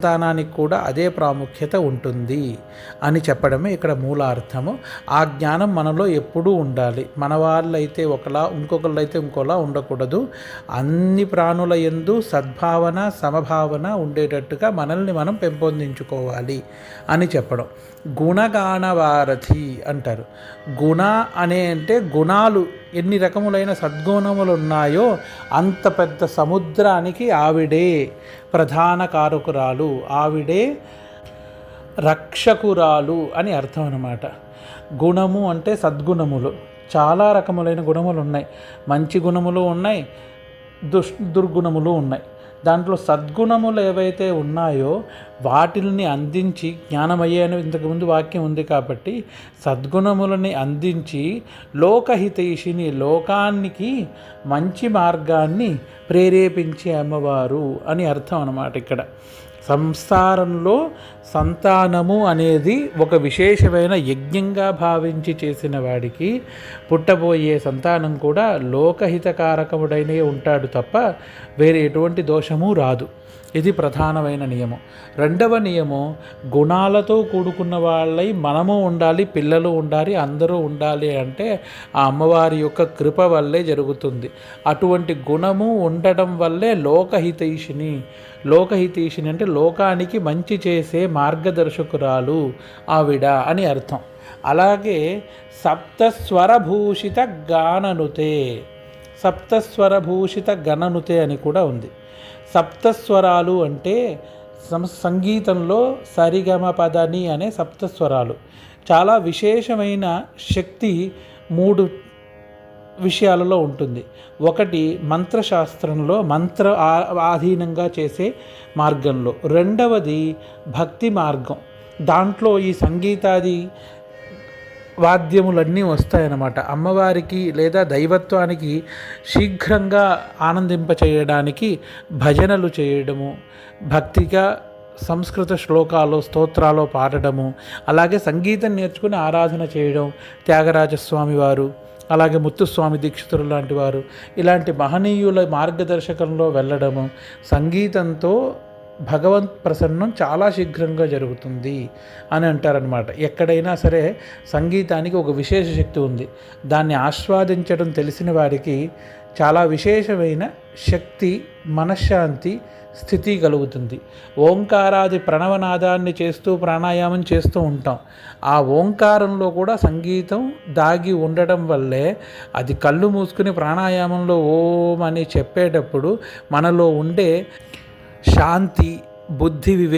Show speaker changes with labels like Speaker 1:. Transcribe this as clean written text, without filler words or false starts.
Speaker 1: సంతానానికి కూడా అదే ప్రాముఖ్యత ఉంటుంది అని చెప్పడమే ఇక్కడ మూలార్థము. ఆ జ్ఞానం మనలో ఎప్పుడూ ఉండాలి. మన వాళ్ళైతే ఒకలా, ఇంకొకళ్ళైతే ఇంకోలా ఉండకూడదు. అన్ని ప్రాణుల యందు సద్భావన, సమభావన ఉండేటట్టుగా మనల్ని మనం పెంపొందించుకోవాలి అని చెప్పడం. గుణగానవారధి అంటారు. గుణ అంటే గుణాలు ఎన్ని రకములైన సద్గుణములు ఉన్నాయో అంత పెద్ద సముద్రానికి ఆవిడే ప్రధాన కారకురాలు, ఆవిడే రక్షకురాలు అని అర్థం అన్నమాట. గుణము అంటే సద్గుణములు. చాలా రకములైన గుణములు ఉన్నాయి. మంచి గుణములు ఉన్నాయి, దుర్గుణములు ఉన్నాయి. దాంట్లో సద్గుణములు ఏవైతే ఉన్నాయో వాటిని అందించి, జ్ఞానమయ్యే అని ఇంతకుముందు వాక్యం ఉంది కాబట్టి సద్గుణములని అందించి లోకహితైషిని, లోకానికి మంచి మార్గాన్ని ప్రేరేపించే అమ్మవారు అని అర్థం అన్నమాట. ఇక్కడ సంసారంలో సంతానము అనేది ఒక విశేషమైన యజ్ఞంగా భావించి చేసిన వాడికి పుట్టబోయే సంతానం కూడా లోకహితకారకముడైనే ఉంటాడు తప్ప వేరే ఎటువంటి దోషము రాదు. ఇది ప్రధానమైన నియమం. రెండవ నియమం, గుణాలతో కూడుకున్న వాళ్ళై మనము ఉండాలి, పిల్లలు ఉండాలి, అందరూ ఉండాలి అంటే ఆ అమ్మవారి యొక్క కృప వల్లే జరుగుతుంది. అటువంటి గుణము ఉండడం వల్లే లోకహితైషిని అంటే లోకానికి మంచి చేసే మార్గదర్శకురాలు ఆవిడ అని అర్థం. అలాగే సప్తస్వరభూషిత గాననుతే, సప్తస్వరభూషిత గణనుతే అని కూడా ఉంది. సప్తస్వరాలు అంటే సంగీతంలో సరిగమ పదని అనే సప్తస్వరాలు. చాలా విశేషమైన శక్తి 3 విషయాలలో ఉంటుంది. ఒకటి మంత్రశాస్త్రంలో, మంత్ర ఆధీనంగా చేసే మార్గంలో. రెండవది భక్తి మార్గం. దాంట్లో ఈ సంగీతాది వాద్యములన్నీ వస్తాయన్నమాట. అమ్మవారికి లేదా దైవత్వానికి శీఘ్రంగా ఆనందింపచేయడానికి భజనలు చేయడము, భక్తిగా సంస్కృత శ్లోకాలు, స్తోత్రాలు పాడడము, అలాగే సంగీతం నేర్చుకుని ఆరాధన చేయడం. త్యాగరాజస్వామి వారు, అలాగే ముత్తుస్వామి దీక్షితులు లాంటి వారు ఇలాంటి మహనీయుల మార్గదర్శకంలో వెళ్ళడము, సంగీతంతో భగవంత్ ప్రసన్నం చాలా శీఘ్రంగా జరుగుతుంది అని అంటారనమాట. ఎక్కడైనా సరే సంగీతానికి ఒక విశేష శక్తి ఉంది. దాన్ని ఆస్వాదించడం తెలిసిన వారికి చాలా విశేషమైన శక్తి, మనశ్శాంతి, స్థితి కలుగుతుంది. ఓంకారాది ప్రణవనాదాన్ని చేస్తూ ప్రాణాయామం చేస్తూ ఉంటాం. ఆ ఓంకారంలో కూడా సంగీతం దాగి ఉండడం వల్లే అది కళ్ళు మూసుకుని ప్రాణాయామంలో ఓం అని చెప్పేటప్పుడు మనలో ఉండే శాంతి, బుద్ధి,